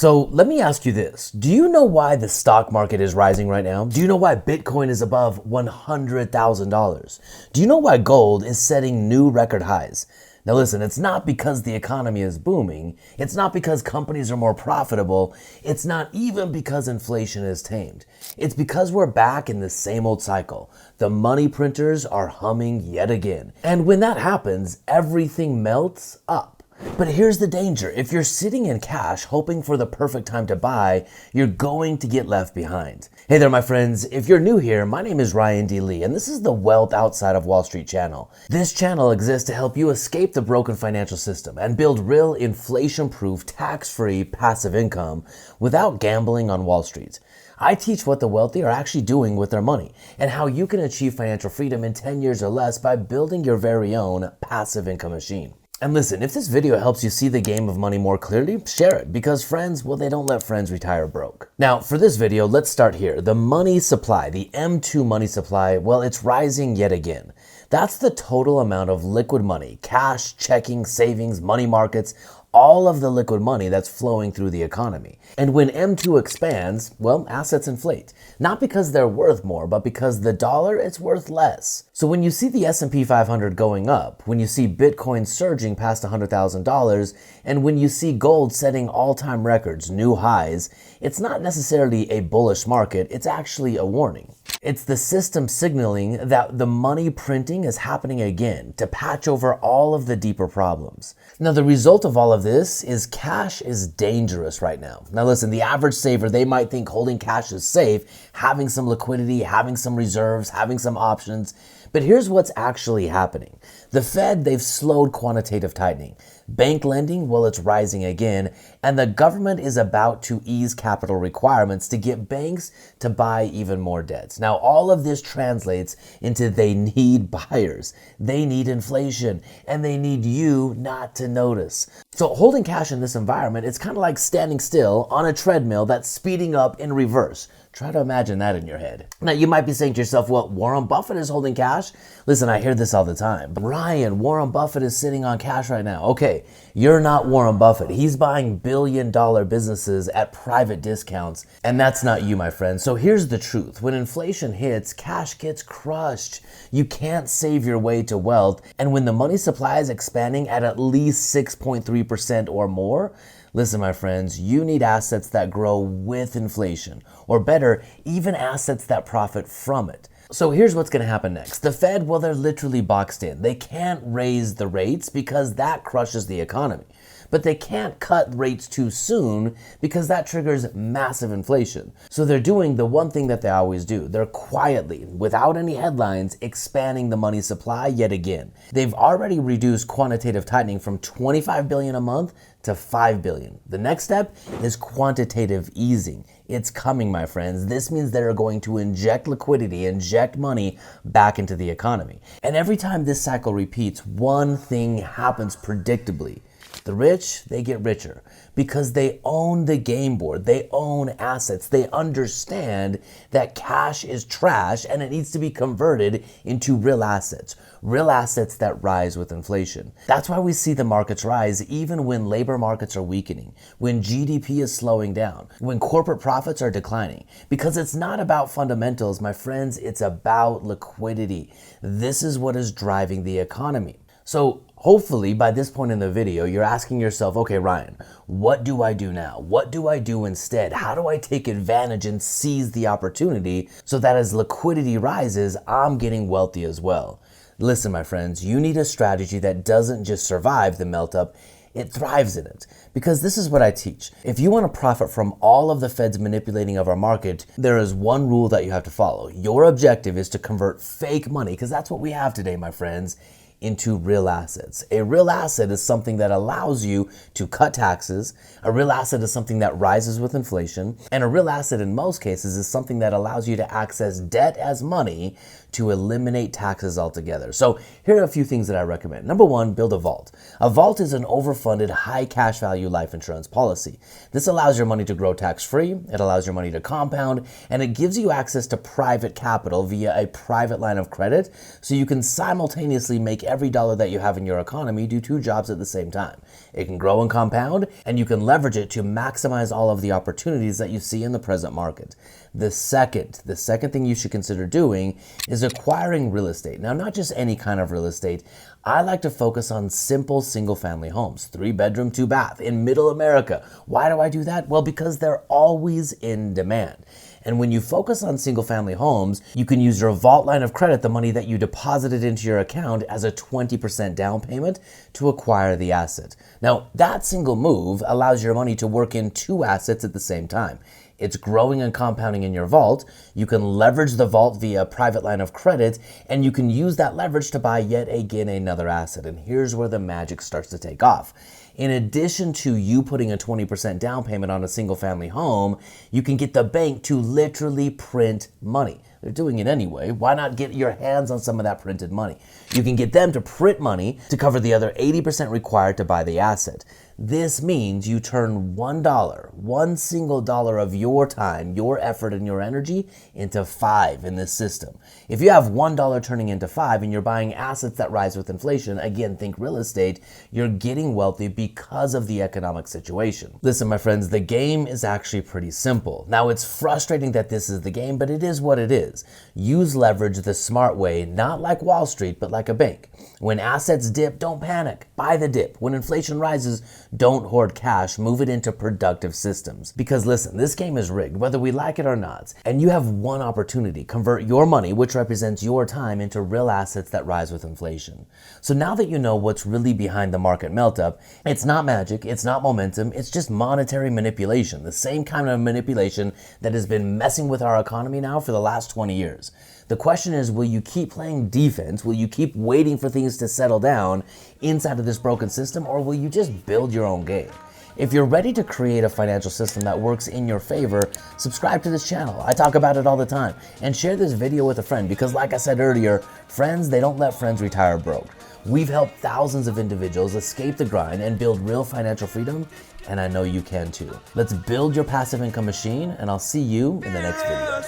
So let me ask you this. Do you know why the stock market is rising right now? Do you know why Bitcoin is above $100,000? Do you know why gold is setting new record highs? Now listen, it's not because the economy is booming. It's not because companies are more profitable. It's not even because inflation is tamed. It's because we're back in the same old cycle. The money printers are humming yet again. And when that happens, everything melts up. But here's the danger. If you're sitting in cash hoping for the perfect time to buy, you're going to get left behind. Hey there, my friends. If you're new here, my name is Ryan D. Lee, and this is the Wealth Outside of Wall Street channel. This channel exists to help you escape the broken financial system and build real inflation-proof, tax-free passive income without gambling on Wall Street. I teach what the wealthy are actually doing with their money and how you can achieve financial freedom in 10 years or less by building your very own passive income machine. And listen, if this video helps you see the game of money more clearly, share it, because friends, well, they don't let friends retire broke. Now, for this video, let's start here. The money supply, the M2 money supply, well, it's rising yet again. That's the total amount of liquid money, cash, checking, savings, money markets, all of the liquid money that's flowing through the economy. And when M2 expands, well, assets inflate. Not because they're worth more, but because the dollar is worth less. So when you see the S&P 500 going up, when you see Bitcoin surging past $100,000, and when you see gold setting all-time records, new highs, it's not necessarily a bullish market, it's actually a warning. It's the system signaling that the money printing is happening again to patch over all of the deeper problems. Now, the result of all of this is cash is dangerous right now. Now listen, the average saver, they might think holding cash is safe, having some liquidity, having some reserves, having some options. But here's what's actually happening. The Fed, they've slowed quantitative tightening. Bank lending, well, it's rising again, and the government is about to ease capital requirements to get banks to buy even more debts. Now, all of this translates into they need buyers, they need inflation, and they need you not to notice. So holding cash in this environment, it's kind of like standing still on a treadmill that's speeding up in reverse. Try to imagine that in your head. Now, you might be saying to yourself, well, Warren Buffett is holding cash. Listen, I hear this all the time. Ryan, Warren Buffett is sitting on cash right now. Okay, you're not Warren Buffett. He's buying billion-dollar businesses at private discounts, and that's not you, my friend. So here's the truth. When inflation hits, cash gets crushed. You can't save your way to wealth, and when the money supply is expanding at least 6.3% or more, listen, my friends, you need assets that grow with inflation, or better, even assets that profit from it. So here's what's going to happen next. The Fed, well, they're literally boxed in. They can't raise the rates because that crushes the economy. But they can't cut rates too soon because that triggers massive inflation. So they're doing the one thing that they always do. They're quietly, without any headlines, expanding the money supply yet again. They've already reduced quantitative tightening from $25 billion a month to $5 billion. The next step is quantitative easing. It's coming, my friends. This means they're going to inject liquidity, inject money back into the economy. And every time this cycle repeats, one thing happens predictably. The rich, they get richer because they own the game board. They own assets. They understand that cash is trash and it needs to be converted into real assets that rise with inflation. That's why we see the markets rise even when labor markets are weakening, when GDP is slowing down, when corporate profits are declining, because it's not about fundamentals, my friends, it's about liquidity. This is what is driving the economy. So hopefully by this point in the video, you're asking yourself, okay, Ryan, what do I do now? What do I do instead? How do I take advantage and seize the opportunity so that as liquidity rises, I'm getting wealthy as well? Listen, my friends, you need a strategy that doesn't just survive the melt up, it thrives in it. Because this is what I teach. If you want to profit from all of the Fed's manipulating of our market, there is one rule that you have to follow. Your objective is to convert fake money, because that's what we have today, my friends, into real assets. A real asset is something that allows you to cut taxes. A real asset is something that rises with inflation. And a real asset in most cases is something that allows you to access debt as money to eliminate taxes altogether. So here are a few things that I recommend. Number one, build a vault. A vault is an overfunded, high cash value life insurance policy. This allows your money to grow tax-free, it allows your money to compound, and it gives you access to private capital via a private line of credit so you can simultaneously make make every dollar that you have in your economy do 2 jobs at the same time. It can grow and compound, and you can leverage it to maximize all of the opportunities that you see in the present market. The second thing you should consider doing is acquiring real estate. Now, not just any kind of real estate. I like to focus on simple single-family homes, 3-bedroom, 2-bath in middle America. Why do I do that? Well, because they're always in demand. And when you focus on single-family homes, you can use your vault line of credit, the money that you deposited into your account, as a 20% down payment to acquire the asset. Now, that single move allows your money to work in 2 assets at the same time. It's growing and compounding in your vault. You can leverage the vault via private line of credit, and you can use that leverage to buy yet again another asset. And here's where the magic starts to take off. In addition to you putting a 20% down payment on a single family home, you can get the bank to literally print money. They're doing it anyway. Why not get your hands on some of that printed money? You can get them to print money to cover the other 80% required to buy the asset. This means you turn one single dollar of your time, your effort, and your energy into 5 in this system. If you have $1 turning into 5 and you're buying assets that rise with inflation, again, think real estate, you're getting wealthy because of the economic situation. Listen, my friends, the game is actually pretty simple. Now, it's frustrating that this is the game, but it is what it is. Use leverage the smart way, not like Wall Street, but like a bank. When assets dip, don't panic. Buy the dip. When inflation rises, don't hoard cash, move it into productive systems. Because listen, this game is rigged, whether we like it or not. And you have one opportunity: convert your money, which represents your time, into real assets that rise with inflation. So now that you know what's really behind the market melt-up, it's not magic, it's not momentum, it's just monetary manipulation. The same kind of manipulation that has been messing with our economy now for the last 20 years. The question is, will you keep playing defense? Will you keep waiting for things to settle down inside of this broken system, or will you just build your own game? If you're ready to create a financial system that works in your favor, subscribe to this channel. I talk about it all the time. And share this video with a friend, because like I said earlier, friends, they don't let friends retire broke. We've helped thousands of individuals escape the grind and build real financial freedom, and I know you can too. Let's build your passive income machine, and I'll see you in the next video.